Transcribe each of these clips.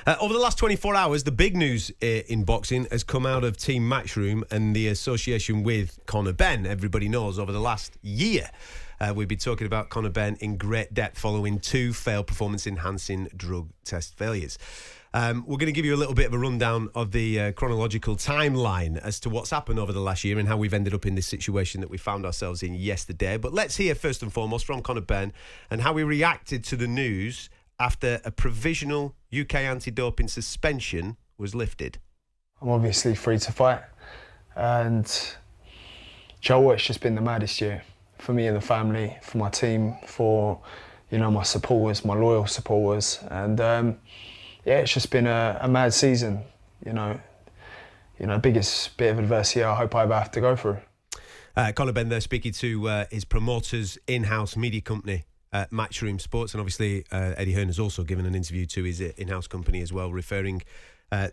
Over the last 24 hours, the big news in boxing has come out of Team Matchroom and the association with Conor Benn. Everybody knows over the last year, we've been talking about Conor Benn in great depth following 2 failed performance-enhancing drug test failures. We're going to give you a little bit of a rundown of the chronological timeline as to what's happened over the last year and how we've ended up in this situation that we found ourselves in yesterday. But let's hear first and foremost from Conor Benn and how he reacted to the news after a provisional UK anti-doping suspension was lifted. I'm obviously free to fight, and Joe, it's just been the maddest year for me and the family, for my team, for my supporters, my loyal supporters, and yeah, it's just been a mad season. Biggest bit of adversity I hope I ever have to go through. Conor Benn there speaking to his promoter's in-house media company, Matchroom Sports, and obviously Eddie Hearn has also given an interview to his in-house company as well, referring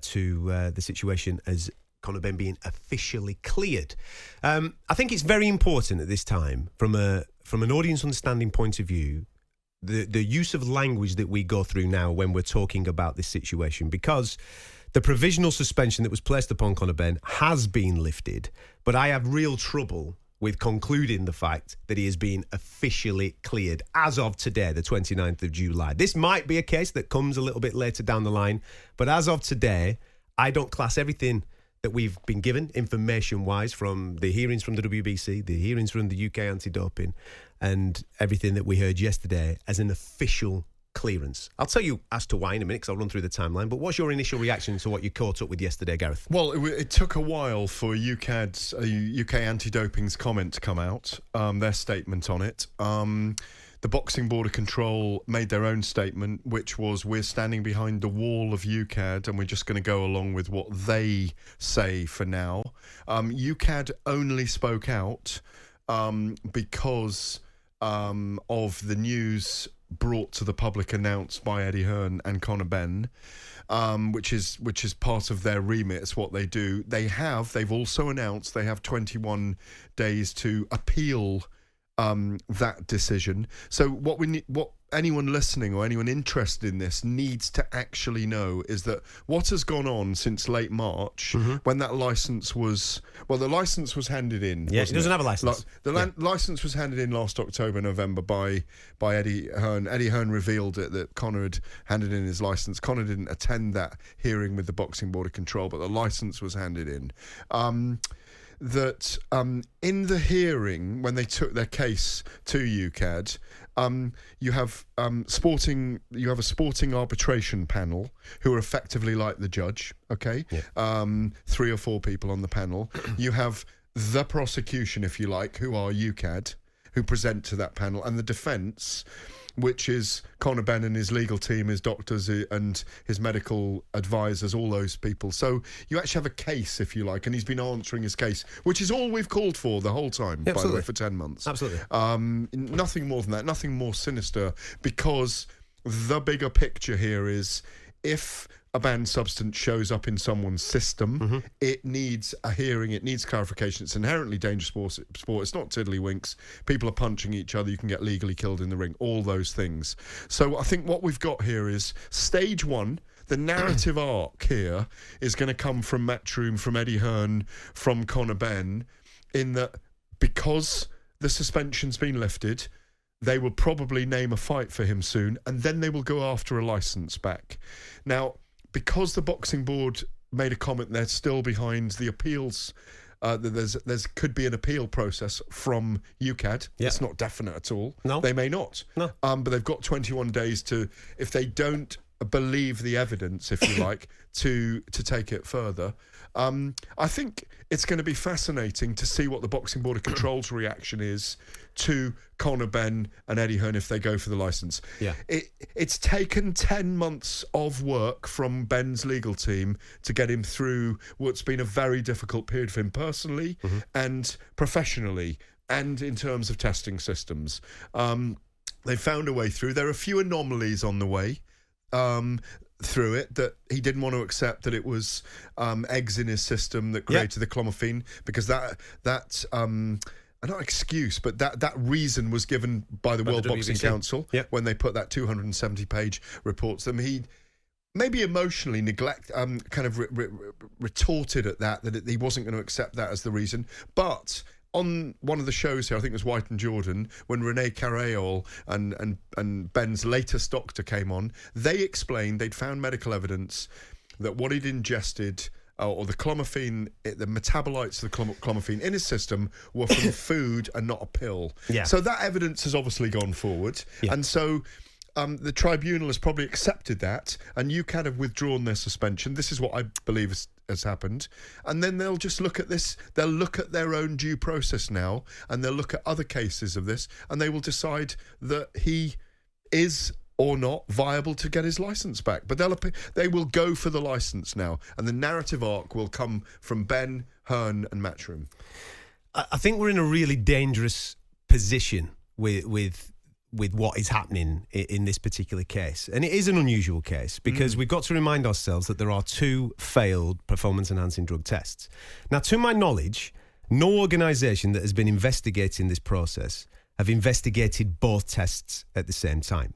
to the situation as Conor Benn being officially cleared. I think it's very important at this time, from an audience understanding point of view, the use of language that we go through now when we're talking about this situation, because the provisional suspension that was placed upon Conor Benn has been lifted, but I have real trouble with concluding the fact that he is being officially cleared as of today, the 29th of July. This might be a case that comes a little bit later down the line, but as of today, I don't class everything that we've been given information-wise from the hearings from the WBC, the hearings from the UK anti-doping, and everything that we heard yesterday as an official clearance. I'll tell you as to why in a minute, because I'll run through the timeline, but what's your initial reaction to what you caught up with yesterday, Gareth? Well, it took a while for UKAD's, UK anti-doping's comment to come out, their statement on it. The Boxing Board of Control made their own statement, which was, we're standing behind the wall of UKAD and we're just going to go along with what they say for now. UKAD only spoke out because of the news brought to the public, announced by Eddie Hearn and Conor Benn, which is part of their remit. It's what they do. They've also announced they have 21 days to appeal that decision. So what anyone listening or anyone interested in this needs to actually know is that what has gone on since late March, when that licence was... Well, the licence was handed in. Yeah, he doesn't have a licence. Licence was handed in last October, November by Eddie Hearn. Eddie Hearn revealed it, that Conor had handed in his licence. Conor didn't attend that hearing with the Boxing Board of Control, but the licence was handed in. That in the hearing, when they took their case to UKAD, you have a sporting arbitration panel who are effectively like the judge, okay? Yeah. 3 or 4 people on the panel. You have the prosecution, if you like, who are UKAD, who present to that panel, and the defence, which is Conor Benn and his legal team, his doctors and his medical advisors, all those people. So you actually have a case, if you like, and he's been answering his case, which is all we've called for the whole time, by the way, for 10 months. Absolutely. Nothing more than that, nothing more sinister, because the bigger picture here is, if a banned substance shows up in someone's system, it needs a hearing, it needs clarification. It's inherently dangerous sport. It's not tiddlywinks. People are punching each other. You can get legally killed in the ring, all those things. So I think what we've got here is stage 1. The narrative arc here is going to come from Matchroom, from Eddie Hearn, from Conor Benn, in that because the suspension's been lifted, they will probably name a fight for him soon, and then they will go after a licence back. Now, because the Boxing Board made a comment, they're still behind the appeals. There's could be an appeal process from UKAD. Yeah. It's not definite at all. No. They may not. No. But they've got 21 days to, if they don't believe the evidence, if you like, to take it further. I think it's going to be fascinating to see what the Boxing Board of Control's reaction is to Conor Benn and Eddie Hearn if they go for the licence. Yeah. It's taken 10 months of work from Benn's legal team to get him through what's been a very difficult period for him personally and professionally, and in terms of testing systems. They found a way through. There are a few anomalies on the way through it, that he didn't want to accept that it was eggs in his system that created the clomiphene, because that not excuse, but that reason was given by the World Boxing Council when they put that 270-page report to them. maybe emotionally kind of retorted at that he wasn't going to accept that as the reason. But on one of the shows here, I think it was White and Jordan, when Renee Catterall and Ben's latest doctor came on, they explained they'd found medical evidence that what he'd ingested, or the clomiphene, the metabolites of the clomiphene in his system were from food and not a pill. Yeah. So that evidence has obviously gone forward. Yeah. And so the tribunal has probably accepted that, and UKAD have withdrawn their suspension. This is what I believe has happened. And then they'll just look at this. They'll look at their own due process now, and they'll look at other cases of this, and they will decide that he is or not viable to get his licence back. But they will go for the licence now, and the narrative arc will come from Benn, Hearn and Matchroom. I think we're in a really dangerous position with what is happening in this particular case. And it is an unusual case because we've got to remind ourselves that there are 2 failed performance-enhancing drug tests. Now, to my knowledge, no organisation that has been investigating this process have investigated both tests at the same time.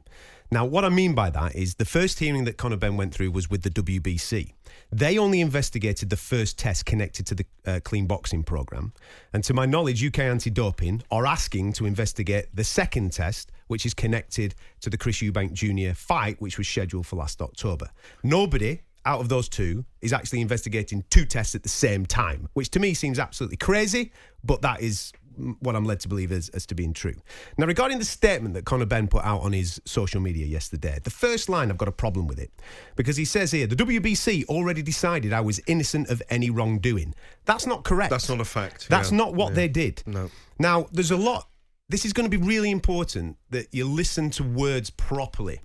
Now, what I mean by that is the first hearing that Conor Benn went through was with the WBC. They only investigated the first test connected to the clean boxing programme. And to my knowledge, UK Anti-Doping are asking to investigate the second test, which is connected to the Chris Eubank Jr. fight, which was scheduled for last October. Nobody out of those 2 is actually investigating 2 tests at the same time, which to me seems absolutely crazy, but that is what I'm led to believe as to being true. Now, regarding the statement that Conor Benn put out on his social media yesterday, the first line, I've got a problem with it, because he says here, the WBC already decided I was innocent of any wrongdoing. That's not correct. That's not a fact. That's not what they did. No. Now, there's a lot. This is going to be really important that you listen to words properly.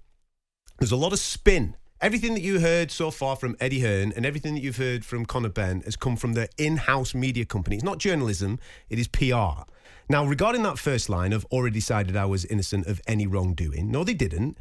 There's a lot of spin. Everything that you heard so far from Eddie Hearn and everything that you've heard from Conor Benn has come from the in-house media company. It's not journalism, it is PR. Now, regarding that first line of already decided I was innocent of any wrongdoing, no, they didn't.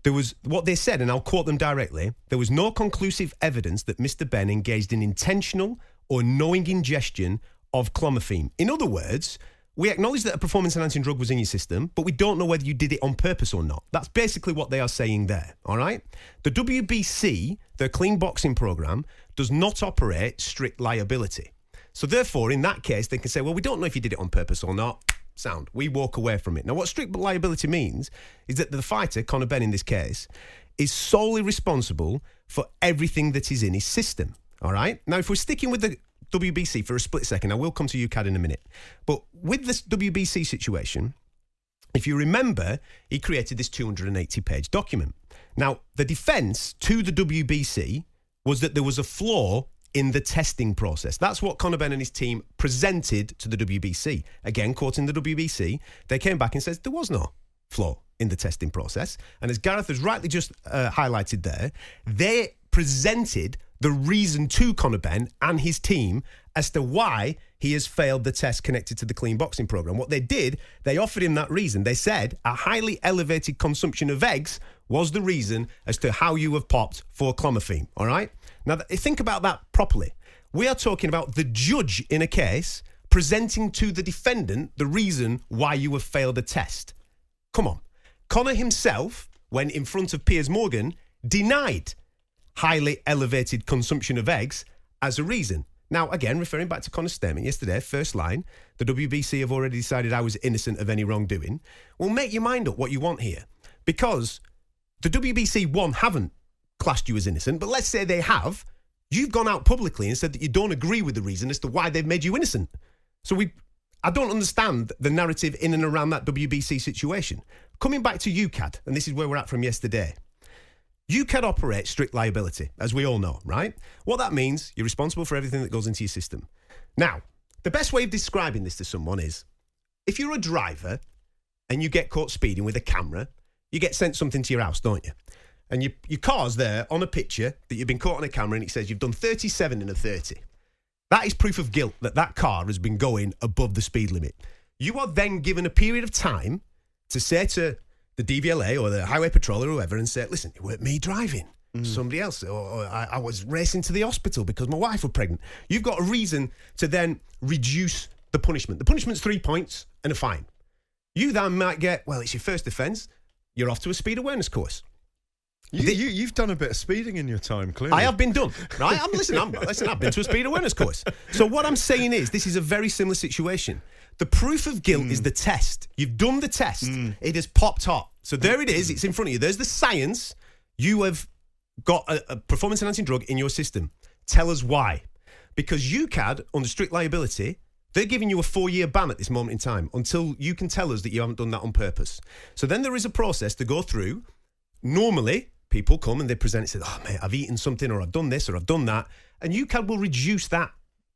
There was what they said, and I'll quote them directly, there was no conclusive evidence that Mr. Benn engaged in intentional or knowing ingestion of clomiphene. In other words, we acknowledge that a performance-enhancing drug was in your system, but we don't know whether you did it on purpose or not. That's basically what they are saying there, all right? The WBC, the clean boxing programme, does not operate strict liability. So therefore, in that case, they can say, well, we don't know if you did it on purpose or not. Sound. We walk away from it. Now, what strict liability means is that the fighter, Conor Benn in this case, is solely responsible for everything that is in his system, all right? Now, if we're sticking with the WBC for a split second, I will come to UKAD in a minute. But with this WBC situation, if you remember, he created this 280-page document. Now, the defence to the WBC was that there was a flaw in the testing process. That's what Conor Benn and his team presented to the WBC. Again, quoting the WBC, they came back and said there was no flaw in the testing process. And as Gareth has rightly just highlighted there, they presented the reason to Conor Benn and his team as to why he has failed the test connected to the clean boxing programme. What they did, they offered him that reason. They said a highly elevated consumption of eggs was the reason as to how you have popped for clomiphene, all right? Now, think about that properly. We are talking about the judge in a case presenting to the defendant the reason why you have failed a test. Come on. Conor himself, when in front of Piers Morgan, denied highly elevated consumption of eggs as a reason. Now, again, referring back to Conor's statement yesterday, first line, the WBC have already decided I was innocent of any wrongdoing. Well, make your mind up what you want here. Because the WBC, one, haven't classed you as innocent, but let's say they have. You've gone out publicly and said that you don't agree with the reason as to why they've made you innocent. So I don't understand the narrative in and around that WBC situation. Coming back to UKAD, and this is where we're at from yesterday. UKAD operates strict liability, as we all know, right? What that means, you're responsible for everything that goes into your system. Now, the best way of describing this to someone is, if you're a driver and you get caught speeding with a camera, you get sent something to your house, don't you? And your car's there on a picture that you've been caught on a camera and it says you've done 37 in a 30. That is proof of guilt that that car has been going above the speed limit. You are then given a period of time to say to the DVLA or the highway patrol or whoever and say, listen, it weren't me driving. Somebody else. Or I was racing to the hospital because my wife was pregnant. You've got a reason to then reduce the punishment. The punishment's 3 points and a fine. You then might get, well, it's your first offence. You're off to a speed awareness course. You've done a bit of speeding in your time, clearly. I have been done, right? I've been to a speed awareness course. So what I'm saying is, this is a very similar situation. The proof of guilt is the test. You've done the test. It has popped hot. So there it is. It's in front of you. There's the science. You have got a performance-enhancing drug in your system. Tell us why. Because UKAD, under strict liability, they're giving you a 4-year ban at this moment in time until you can tell us that you haven't done that on purpose. So then there is a process to go through. Normally, people come and they present and say, oh, mate, I've eaten something or I've done this or I've done that. And UKAD will reduce that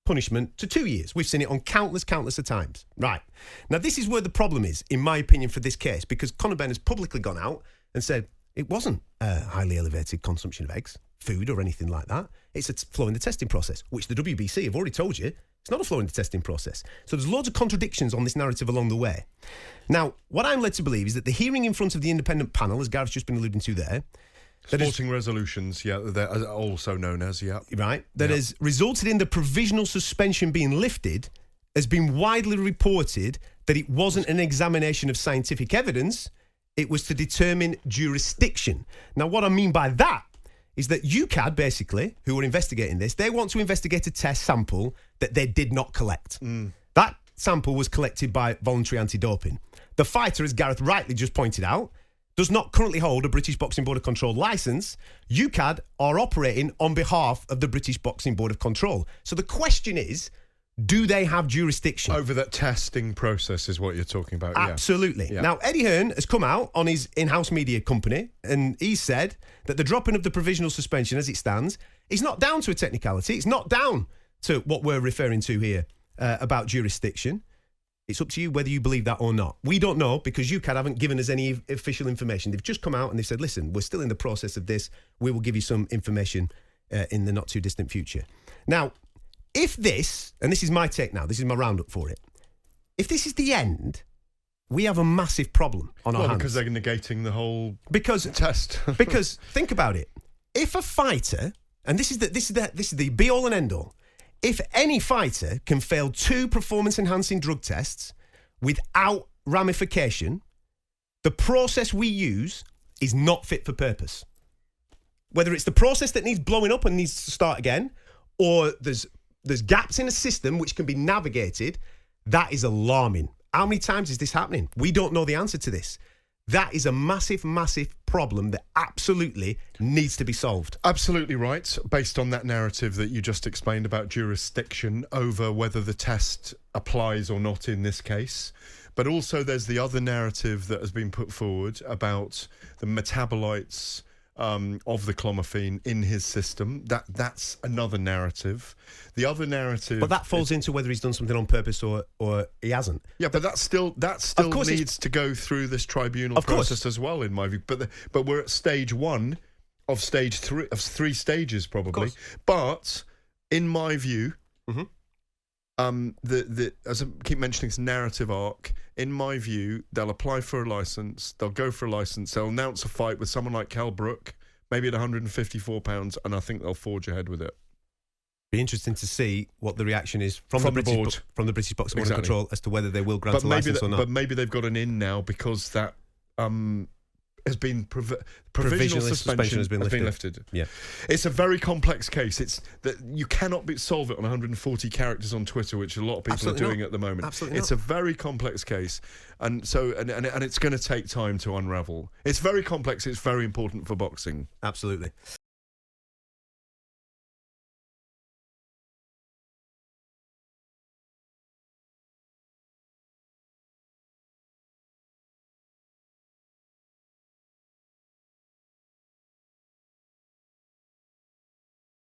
punishment to 2 years. We've seen it on countless of times. Right. Now, this is where the problem is, in my opinion, for this case, because Conor Benn has publicly gone out and said it wasn't a highly elevated consumption of eggs, food or anything like that. It's a flaw in the testing process, which the WBC have already told you it's not a flaw in the testing process. So there's loads of contradictions on this narrative along the way. Now, what I'm led to believe is that the hearing in front of the independent panel, as Gareth's just been alluding to there, Sporting resolutions, they're also known as, right, that has resulted in the provisional suspension being lifted, has been widely reported that it wasn't an examination of scientific evidence, it was to determine jurisdiction. Now, what I mean by that is that UKAD, basically, who are investigating this, they want to investigate a test sample that they did not collect. That sample was collected by voluntary anti-doping. The fighter, as Gareth rightly just pointed out, does not currently hold a British Boxing Board of Control licence. UKAD are operating on behalf of the British Boxing Board of Control. So the question is, do they have jurisdiction? Over that testing process is what you're talking about, Absolutely. Yeah. Now, Eddie Hearn has come out on his in-house media company and he said that the dropping of the provisional suspension as it stands is not down to a technicality. It's not down to what we're referring to here about jurisdiction. It's up to you whether you believe that or not. We don't know because UKAD haven't given us any official information. They've just come out and they've said, listen, we're still in the process of this. We will give you some information in the not too distant future. Now, if this, and this is my take now, this is my roundup for it. If this is the end, we have a massive problem on our hands. Because they're negating the whole test. Because think about it. If a fighter, and this is the be all and end all. If any fighter can fail 2 performance-enhancing drug tests without ramification, the process we use is not fit for purpose. Whether it's the process that needs blowing up and needs to start again, or there's gaps in a system which can be navigated, that is alarming. How many times is this happening? We don't know the answer to this. That is a massive, massive problem that absolutely needs to be solved. Absolutely right, based on that narrative that you just explained about jurisdiction over whether the test applies or not in this case. But also there's the other narrative that has been put forward about the metabolites of the clomiphene in his system. That's another narrative. The other narrative, but that falls into whether he's done something on purpose or he hasn't. Yeah, but that still needs to go through this tribunal process as well, in my view. But we're at stage 1 of stage 3 of 3 stages probably. But in my view, as I keep mentioning this narrative arc, in my view, they'll apply for a licence, they'll go for a licence, they'll announce a fight with someone like Kell Brook, maybe at £154, and I think they'll forge ahead with it. Be interesting to see what the reaction is from the British Boxing Board of Control as to whether they will grant a licence or not. But maybe they've got an in now because that has been provisional suspension has been lifted. Yeah, it's a very complex case. It's that you cannot solve it on 140 characters on Twitter, which a lot of people are doing at the moment. It's a very complex case, and so and it's going to take time to unravel. It's very complex. It's very important for boxing. Absolutely.